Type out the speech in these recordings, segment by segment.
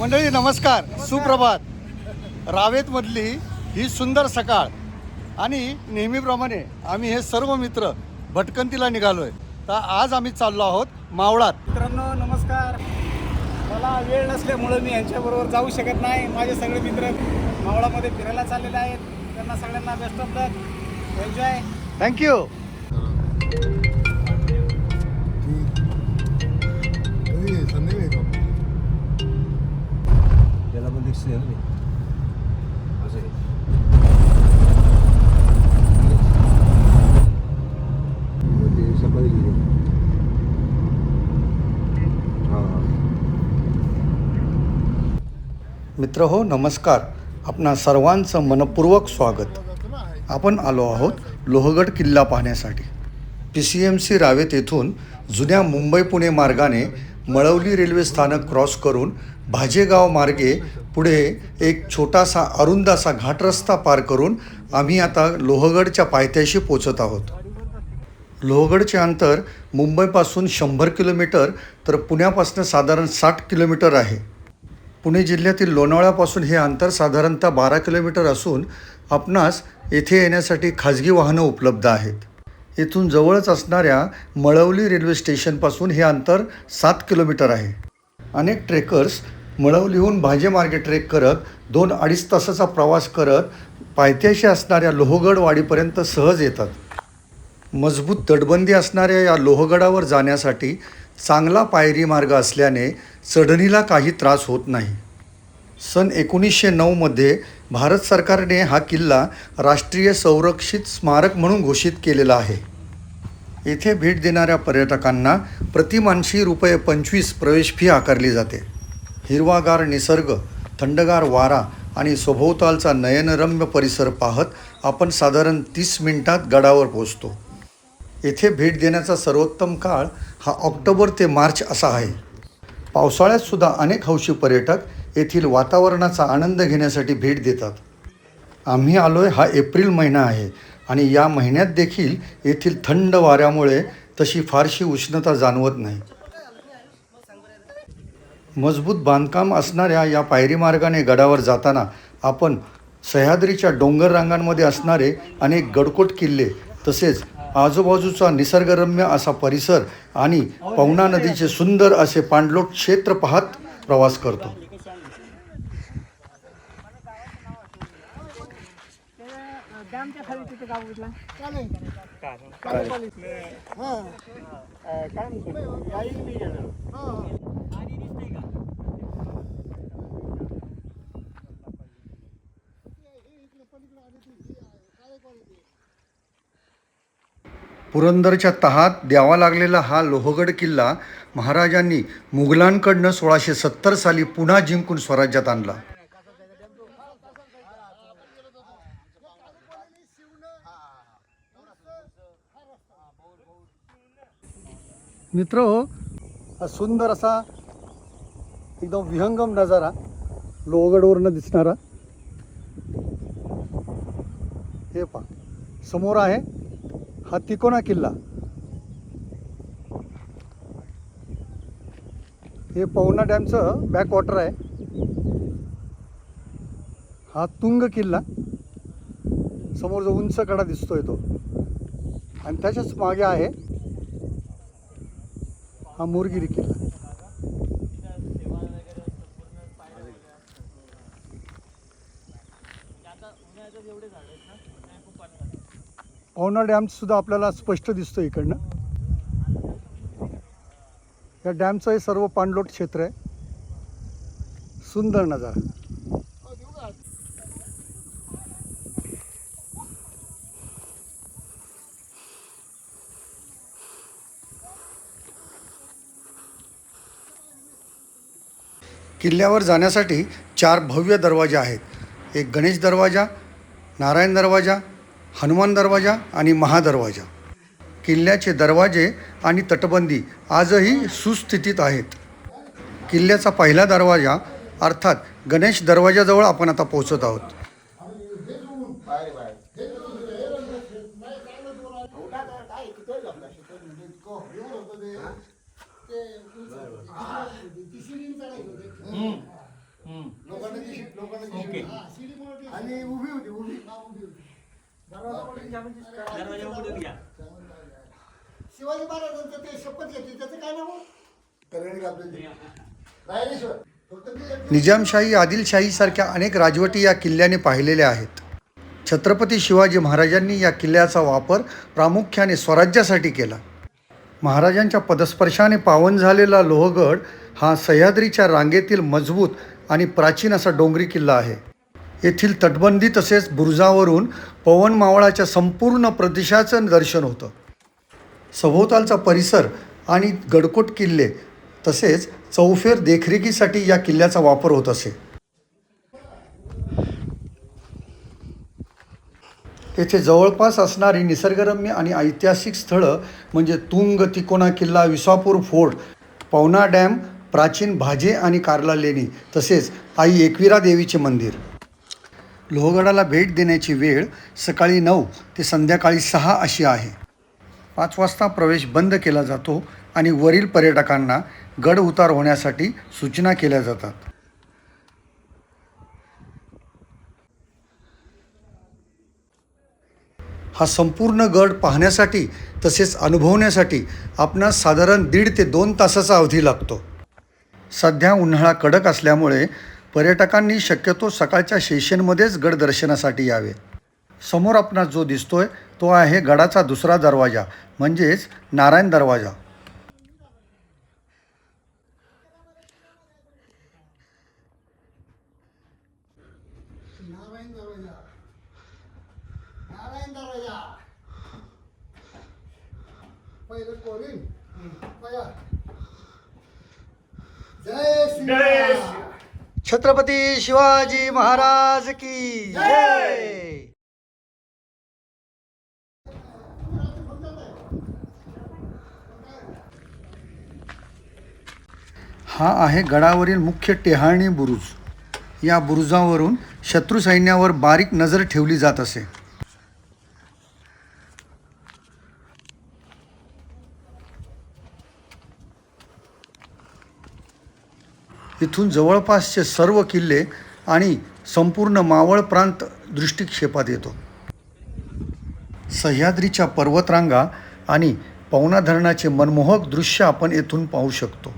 मंडळी नमस्कार, सुप्रभात. रावेतमधली ही सुंदर सकाळ आणि नेहमीप्रमाणे आम्ही हे सर्व मित्र भटकंतीला निघालो आहे. तर आज आम्ही चाललो आहोत मावळात. मित्रांनो नमस्कार. मला वेळ नसल्यामुळं मी यांच्याबरोबर जाऊ शकत नाही. माझे सगळे मित्र मावळामध्ये फिरायला चाललेले आहेत. त्यांना सगळ्यांना best of luck, enjoy. Thank you. त्याला पण दिसते ना असं आहे. सकाळी गेले. मित्र हो नमस्कार. आपणा सर्वांचं मनपूर्वक स्वागत. आपण आलो आहोत लोहगड किल्ला पाहण्यासाठी. PCMC रावेत येथून जुन्या मुंबई पुणे मार्गाने मळवली रेल्वे स्थानक क्रॉस करून भाजेगाव मार्गे पुढे एक छोटासा अरुंद असा घाट रस्ता पार करून आम्ही आता लोहगडच्या पायथ्याशी पोचत आहोत. लोहगडचे अंतर मुंबईपासून 100 किलोमीटर तर पुण्यापासून साधारण 60 किलोमीटर आहे. पुणे जिल्ह्यातील लोणावळ्यापासून हे अंतर साधारणतः 12 किलोमीटर असून आपणास येथे येण्यासाठी खाजगी वाहनं उपलब्ध आहेत. येथून जवळच असणाऱ्या मळवली रेल्वे स्टेशनपासून हे अंतर 7 किलोमीटर आहे. अनेक ट्रेकर्स मळवलीहून भाजेमार्गे ट्रेक करत 2-2.5 तासाचा प्रवास करत पायथ्याशी असणाऱ्या लोहगड वाडीपर्यंत सहज येतात. मजबूत तटबंदी असणाऱ्या या लोहगडावर जाण्यासाठी चांगला पायरी मार्ग असल्याने चढणीला काही त्रास होत नाही. सन 1909मध्ये भारत सरकारने हा किल्ला राष्ट्रीय संरक्षित स्मारक म्हणून घोषित केलेला आहे. येथे भेट देणाऱ्या पर्यटकांना प्रतिमानशी ₹25 प्रवेश फी आकारली जाते. हिरवागार निसर्ग, थंडगार वारा आणि सभोवतालचा नयनरम्य परिसर पाहत आपण साधारण 30 मिनिटात गडावर पोहोचतो. येथे भेट देण्याचा सर्वोत्तम काळ हा ऑक्टोबर ते मार्च असा आहे. पावसाळ्यातसुद्धा अनेक हौशी पर्यटक येथील वातावरणाचा आनंद घेण्यासाठी भेट देतात. आम्ही आलो आहे हा एप्रिल महिना आहे आणि या महिन्यात देखील येथील थंड वाऱ्यामुळे तशी फारशी उष्णता जाणवत नाही. मजबूत बांधकाम असणाऱ्या या पायरी मार्गाने गडावर जाताना आपण सह्याद्रीच्या डोंगर रांगांमध्ये असणारे अनेक गडकोट किल्ले तसेच आजूबाजूचा निसर्गरम्य असा परिसर आणि पवना नदीचे सुंदर असे पाणलोट क्षेत्र पाहत प्रवास करतो. पुरंदरच्या तहात द्यावा लागलेला हा लोहगड किल्ला महाराजांनी मुघलांकडनं 1670 साली पुन्हा जिंकून स्वराज्यात आणला. मित्र हो, हा सुंदर असा एकदम विहंगम नजारा लोहगडवरनं दिसणारा. हे पहा समोर आहे हा तिकोना किल्ला. हे पवना डॅमचं बॅकवॉटर आहे. हा तुंग किल्ला समोर जो उंच कडा दिसतोय तो, आणि त्याच्याच मागे आहे हा मोरगिरी किल्ला. पवना डॅम सुद्धा आपल्याला स्पष्ट दिसतो इकडनं. या डॅमचं हे सर्व पाणलोट क्षेत्र आहे. सुंदर नजारा. किल्ल्यावर जाण्यासाठी 4 भव्य दरवाजे आहेत. एक गणेश दरवाजा, नारायण दरवाजा, हनुमान दरवाजा आणि महादरवाजा. किल्ल्याचे दरवाजे आणि तटबंदी आजही सुस्थितीत आहेत. किल्ल्याचा पहिला दरवाजा अर्थात गणेश दरवाजाजवळ आपण आता पोहोचत आहोत. ओके. आणि उभी होती उभी दरवाजा उघडून घ्या. शिवाजी महाराजांचं ते शपथ घेतली त्याचं काय नाव करणी आपले रायरेश्वर फक्त ते एक- निजामशाही आदिलशाहीसारख्या अनेक राजवटी या किल्ल्याने पाहिलेल्या आहेत. छत्रपती शिवाजी महाराजांनी या किल्ल्याचा वापर प्रामुख्याने स्वराज्यासाठी केला. महाराजांच्या पदस्पर्शाने पावन झालेला लोहगड हा सह्याद्रीच्या रांगेतील मजबूत आणि प्राचीन असा डोंगरी किल्ला आहे. येथील तटबंदी तसेच बुरुजावरून पवन मावळाच्या संपूर्ण प्रदेशाचं दर्शन होतं. सभोवतालचा परिसर आणि गडकोट किल्ले तसेच चौफेर देखरेखीसाठी या किल्ल्याचा वापर होत असे. येथे जवळपास असणारी निसर्गरम्य आणि ऐतिहासिक स्थळं म्हणजे तुंग तिकोना किल्ला, विसापूर फोर्ट, पवना डॅम, प्राचीन भाजे आणि कार्ला लेणी तसेच आई एकविरा देवीचे मंदिर. लोहगडाला भेट देण्याची वेळ सकाळी 9 ते संध्याकाळी 6 अशी आहे. 5 वाजता प्रवेश बंद केला जातो आणि वरील पर्यटकांना गड उतार होण्यासाठी सूचना केल्या जातात. हा संपूर्ण गड पाहण्यासाठी तसेच अनुभवण्यासाठी आपणास साधारण 1.5 ते 2 तासाचा अवधी लागतो. सध्या उन्हाळा कडक असल्यामुळे पर्यटकांनी शक्यतो सकाळच्या सेशनमध्येच गड दर्शनासाठी यावे. समोर आपणास जो दिसतोय तो आहे गडाचा दुसरा दरवाजा म्हणजेच नारायण दरवाजा. नारायण दरवाजा नारायण दरवाजा पहिलं कोरीन बघा. जय श्री छत्रपती शिवाजी महाराज की जय. हा आहे गडावरील मुख्य टेहाळणी बुरुज. या बुरुजावरून शत्रू सैन्यावर बारीक नजर ठेवली जात असे. इथून जवळपासचे सर्व किल्ले आणि संपूर्ण मावळ प्रांत दृष्टिक्षेपात येतो. सह्याद्रीच्या पर्वतरांगा आणि पवना धरणाचे मनमोहक दृश्य आपण येथून पाहू शकतो.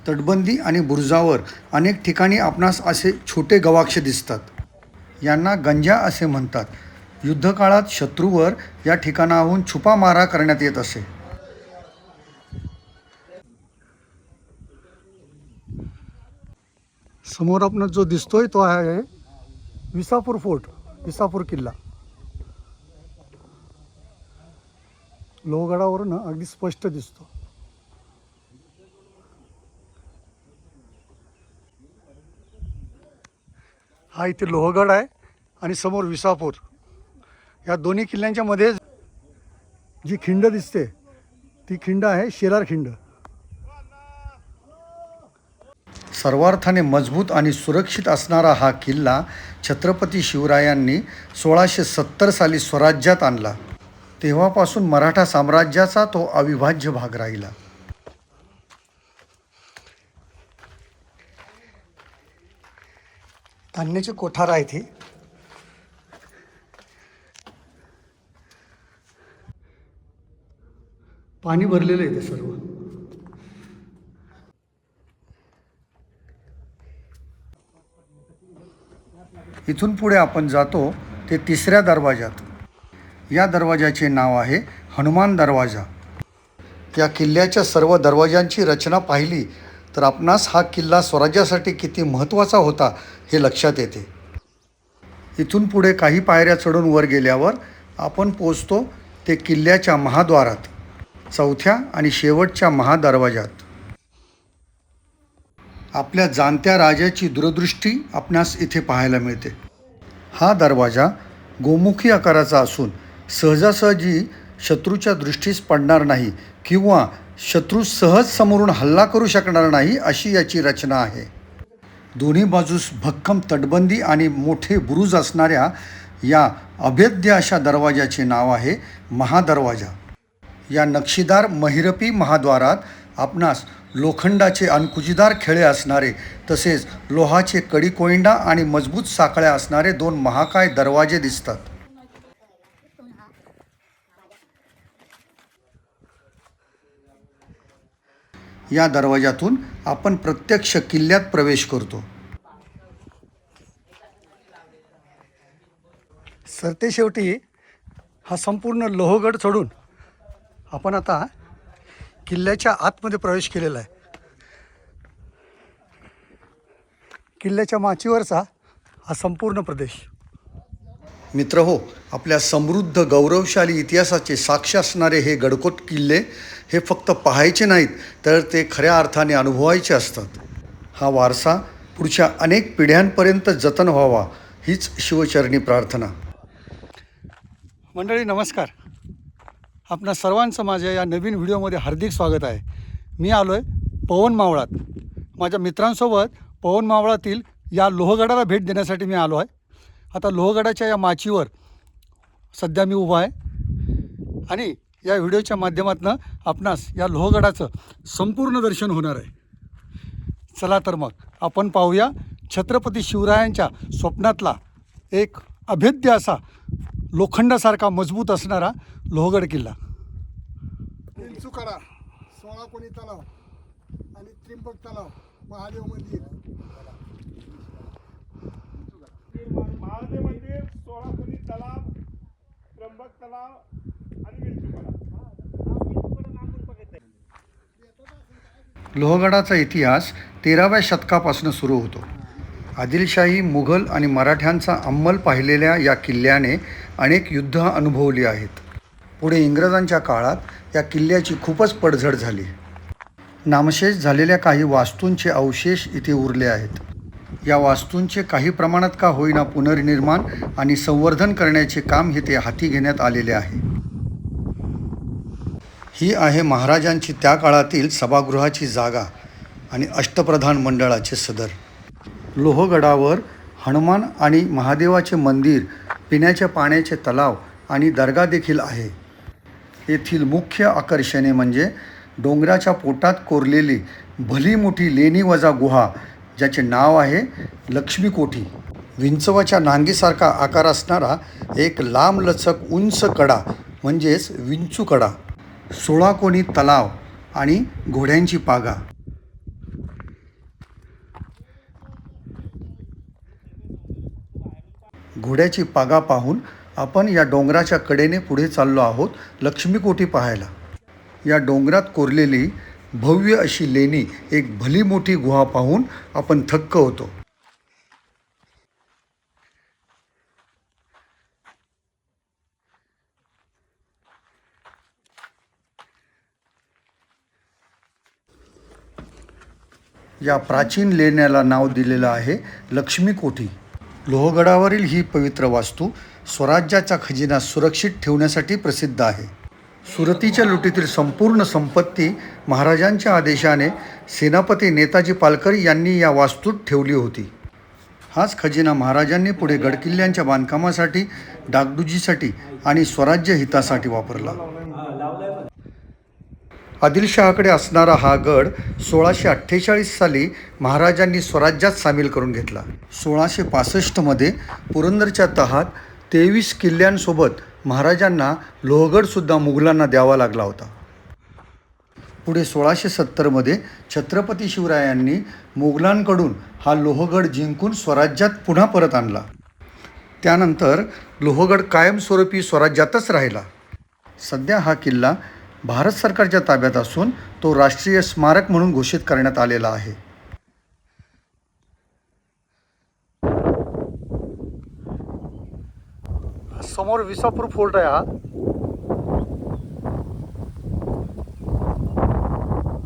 तटबंदी आणि बुरुजावर अनेक ठिकाणी आपणास असे छोटे गवाक्ष दिसतात. यांना गंजा असे म्हणतात. युद्धकाळात शत्रूवर या ठिकाणाहून छुपा मारा करण्यात येत असे. समोर आपणास जो दिसतोय तो आहे विसापूर फोर्ट, विसापूर किल्ला. लोहगडावरून अगदी स्पष्ट दिसतो. हा इथे लोहगड आहे आणि समोर विसापूर. या दोन्ही किल्ल्यांच्या मध्ये जी खिंड दिसते ती खिंड आहे शेलार खिंड. सर्वार्थाने मजबूत आणि सुरक्षित असणारा हा किल्ला छत्रपती शिवरायांनी 1670 साली स्वराज्यात आणला. तेव्हापासून मराठा साम्राज्याचा तो अविभाज्य भाग राहिला. धान्याचे कोठार आहे ते. पाणी भरलेलं आहे ते सर्व. इथून पुढे आपण जातो ते तिसऱ्या दरवाजात. या दरवाजाचे नाव आहे हनुमान दरवाजा. या किल्ल्याच्या सर्व दरवाजांची रचना पाहिली तर आपणास हा किल्ला स्वराज्यासाठी किती महत्त्वाचा होता हे लक्षात येते. इथून पुढे काही पायऱ्या चढून वर गेल्यावर आपण पोचतो ते किल्ल्याच्या महाद्वारात, चौथ्या आणि शेवटच्या महादरवाजात. आपल्या जाणत्या राजाची दूरदृष्टी आपणास इथे पाहायला मिळते. हा दरवाजा गोमुखी आकाराचा असून सहजासहजी शत्रूच्या दृष्टीस पडणार नाही किंवा शत्रू सहज समोरून हल्ला करू शकणार नाही अशी याची रचना आहे. दोन्ही बाजूस भक्कम तटबंदी आणि मोठे बुरुज असणाऱ्या या अभेद्य अशा दरवाजाचे नाव आहे महादरवाजा. या नक्षीदार महिरपी महाद्वारात आपणास लोखंडाचे अणकुचीदार खिळे असणारे तसेच लोहाचे कडीकोंडा आणि मजबूत साखळ्या असणारे 2 महाकाय दरवाजे दिसतात. या दरवाजातून आपण प्रत्यक्ष किल्ल्यात प्रवेश करतो. सरतेशेवटी हा संपूर्ण लोहगड सोडून आपण आता किल्ल्याच्या आतमध्ये प्रवेश केलेला आहे. किल्ल्याच्या माचीवरचा हा संपूर्ण प्रदेश. मित्रहो, आपल्या समृद्ध गौरवशाली इतिहासाचे साक्ष असणारे हे गडकोट किल्ले हे फक्त पाहायचे नाहीत तर ते खऱ्या अर्थाने अनुभवायचे असतात. हा वारसा पुढच्या अनेक पिढ्यांपर्यंत जतन व्हावा हीच शिवचरणी प्रार्थना. मंडळी नमस्कार. आपणा सर्वांचं माझ्या या नवीन व्हिडिओमध्ये हार्दिक स्वागत आहे. मी आलो आहे पवन मावळात. माझ्या मित्रांसोबत पवन मावळातील या लोहगडाला भेट देण्यासाठी मी आलो आहे. आता लोहगडाच्या या माचीवर सध्या मी उभा आहे आणि या व्हिडिओच्या माध्यमातून आपणास या लोहगडाचं संपूर्ण दर्शन होणार आहे. चला तर मग आपण पाहूया छत्रपती शिवरायांच्या स्वप्नातला एक अभेद्य असा लोखंडासारखा मजबूत असणारा लोहगड किल्ला. विंचूकडा, 16 कोणी तलाव आणि त्रिंबक तलाव, महादेव मंदिर. महादेव मंदिर, 16 कोणी तलाव, त्र्यंबक तलाव आणि विंचूकडा. लोहगडाचा इतिहास 13व्या शतकापासून सुरू होतो. आदिलशाही, मुघल आणि मराठ्यांचा अंमल पाहिलेल्या या किल्ल्याने अनेक युद्ध अनुभवली आहेत. पुढे इंग्रजांच्या काळात या किल्ल्याची खूपच पडझड झाली. नामशेष झालेल्या काही वास्तूंचे अवशेष इथे उरले आहेत. या वास्तूंचे काही प्रमाणात का होईना पुनर्निर्माण आणि संवर्धन करण्याचे काम इथे हाती घेण्यात आलेले आहे. ही आहे महाराजांची त्या काळातील सभागृहाची जागा आणि अष्टप्रधान मंडळाचे सदर. लोहगडावर हनुमान आणि महादेवाचे मंदिर, पिण्याच्या पाण्याचे तलाव आणि दर्गा देखील आहे. येथील मुख्य आकर्षणे म्हणजे डोंगराच्या पोटात कोरलेली भली मोठी लेणी वजा गुहा ज्याचे नाव आहे लक्ष्मीकोठी. विंचवाच्या नांगीसारखा आकार असणारा एक लांबलचक उंच कडा म्हणजेच विंचूकडा, 16 कोनी तलाव आणि घोड्यांची पागा. घोड्याची पागा पाहून आपण या डोंगराच्या कडेने पुढे चाललो आहोत लक्ष्मीकोठी पाहायला. या डोंगरात कोरलेली भव्य अशी लेणी, एक भली मोठी गुहा पाहून आपण थक्क होतो. या प्राचीन लेण्याला नाव दिलेलं आहे लक्ष्मीकोठी. लोहगडावरील ही पवित्र वास्तू स्वराज्याचा खजिना सुरक्षित ठेवण्यासाठी प्रसिद्ध आहे. सुरतीच्या लुटीतील संपूर्ण संपत्ती महाराजांच्या आदेशाने सेनापती नेताजी पालकर यांनी या वास्तूत ठेवली होती. हाच खजिना महाराजांनी पुढे गडकिल्ल्यांच्या बांधकामासाठी, डागडुजीसाठी आणि स्वराज्य हितासाठी वापरला. आदिलशहाकडे असणारा हा गड 1648 साली महाराजांनी स्वराज्यात सामील करून घेतला. 1665मध्ये पुरंदरच्या तहात 23 किल्ल्यांसोबत महाराजांना लोहगडसुद्धा मुघलांना द्यावा लागला होता. पुढे 1670मध्ये छत्रपती शिवरायांनी मुघलांकडून हा लोहगड जिंकून स्वराज्यात पुन्हा परत आणला. त्यानंतर लोहगड कायमस्वरूपी स्वराज्यातच राहिला. सध्या हा किल्ला भारत सरकारच्या ताब्यात असून तो राष्ट्रीय स्मारक म्हणून घोषित करण्यात आलेला आहे. समोर विसापूर फोर्ट आहे हा,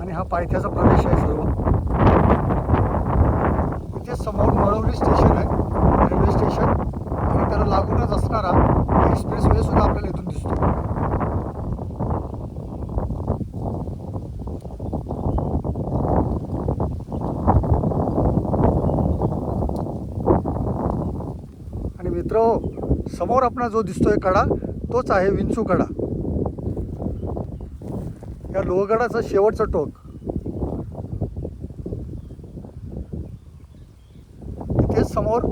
आणि हा पायथ्याचा प्रदेश आहे सर्व. इथे समोर मळवली स्टेशन आहे, रेल्वे स्टेशन, आणि त्याला लागूनच असणारा एक्सप्रेस वे सुद्धा आपल्याला इथून दिसतो. मित्र समोर आपला जो दिसतोय कडा तोच आहे विंचू कडा. या लोहगडाचं शेवटचं टोक. इथेच समोर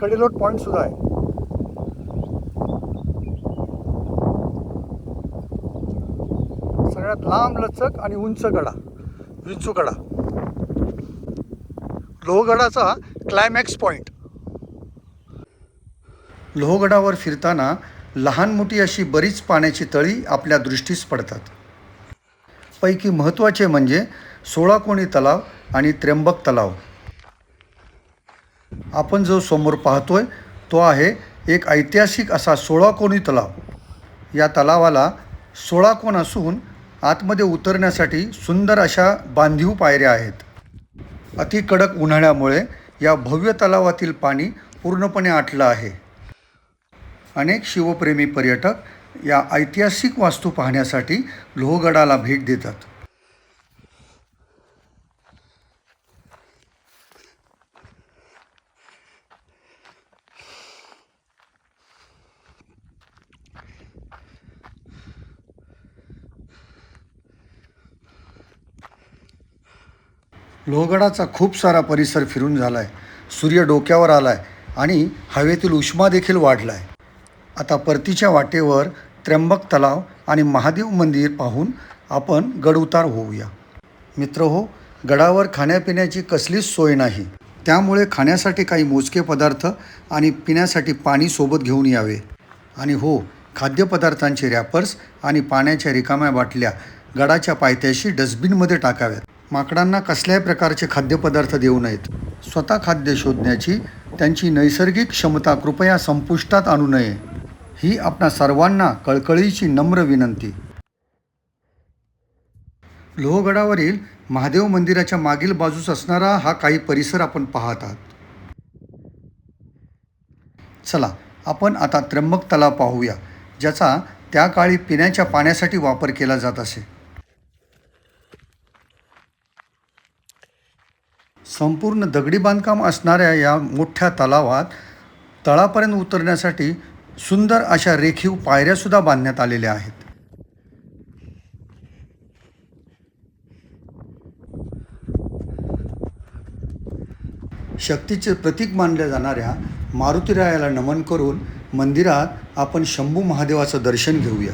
कडेलोट पॉइंट सुद्धा आहे. सगळ्यात लांब लचक आणि उंच कडा विंचू कडा, लोहगडाचा क्लायमॅक्स पॉइंट. लोहगडावर फिरताना लहान मोठी अशी बरीच पाण्याची तळी आपल्या दृष्टीस पडतात. पैकी महत्त्वाचे म्हणजे 16 कोणी तलाव आणि त्र्यंबक तलाव. आपण जो समोर पाहतोय तो आहे एक ऐतिहासिक असा 16 कोणी तलाव. या तलावाला 16 कोन असून आतमध्ये उतरण्यासाठी सुंदर अशा बांधीव पायऱ्या आहेत. अति कडक उन्हाळ्यामुळे या भव्य तलावातील पाणी पूर्णपणे आटलं आहे. अनेक शिवप्रेमी पर्यटक या ऐतिहासिक वास्तू पाहण्यासाठी लोहगडाला भेट देतात. लोहगडाचा खूप सारा परिसर फिरून झाला आहे. सूर्य डोक्यावर आला आहे आणि हवेतील उष्मा देखील वाढला आहे. आता परतीच्या वाटेवर त्र्यंबक तलाव आणि महादेव मंदिर पाहून आपण गडउतार होऊया. मित्रहो, गडावर खाण्यापिण्याची कसलीच सोय नाही. त्यामुळे खाण्यासाठी काही मोजके पदार्थ आणि पिण्यासाठी पाणी सोबत घेऊन यावे. आणि हो, खाद्यपदार्थांचे रॅपर्स आणि पाण्याच्या रिकाम्या बाटल्या गडाच्या पायथ्याशी डस्टबिनमध्ये टाकाव्यात. माकडांना कसल्याही प्रकारचे खाद्यपदार्थ देऊ नयेत. स्वतः खाद्य शोधण्याची त्यांची नैसर्गिक क्षमता कृपया संपुष्टात आणू नये, ही आपणा सर्वांना कळकळीची नम्र विनंती. लोहगडावरील महादेव मंदिराच्या मागील बाजूस असणारा हा काही परिसर आपण पाहत आहात. चला आपण आता त्र्यंबक तलाव पाहूया, ज्याचा त्या काळी पिण्याच्या पाण्यासाठी वापर केला जात असे. संपूर्ण दगडी बांधकाम असणाऱ्या या मोठ्या तलावात तळापर्यंत उतरण्यासाठी सुंदर अशा रेखीव पायऱ्यासुद्धा बांधण्यात आलेल्या आहेत. शक्तीचे प्रतीक मानल्या जाणाऱ्या मारुतीरायाला नमन करून मंदिरात आपण शंभू महादेवाचं दर्शन घेऊया.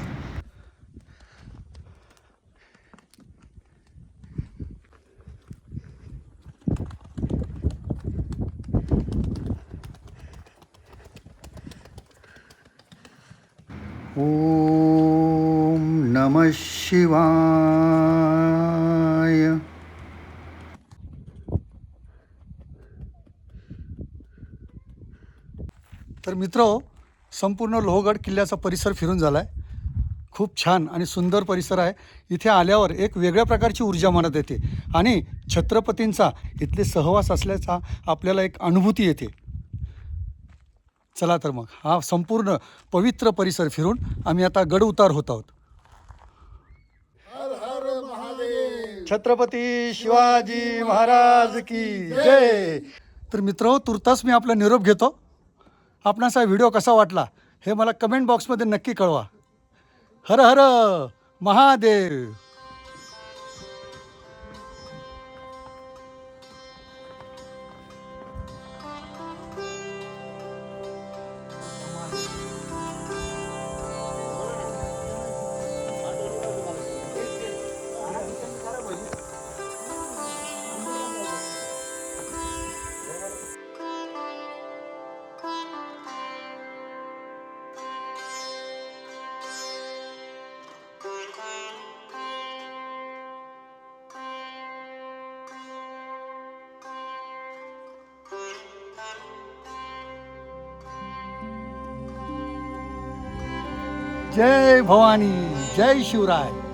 ओम नमः शिवाय. तर मित्रहो, संपूर्ण लोहगड किल्ल्याचा परिसर फिरून झाला आहे. खूप छान आणि सुंदर परिसर आहे. इथे आल्यावर एक वेगळ्या प्रकारची ऊर्जा मनात येते आणि छत्रपतींचा इथले सहवास असल्याचा आपल्याला एक अनुभूती येते. चला तर मग हा संपूर्ण पवित्र परिसर फिरून आम्ही आता गड उतार होत आहोत. छत्रपती शिवाजी महाराज की जय. तर मित्र, तुर्तास मी आपला निरोप घेतो. आपणास हा व्हिडिओ कसा वाटला हे मला कमेंट बॉक्समध्ये नक्की कळवा. हर हर महादेव. जय भवानी, जय शिवराय.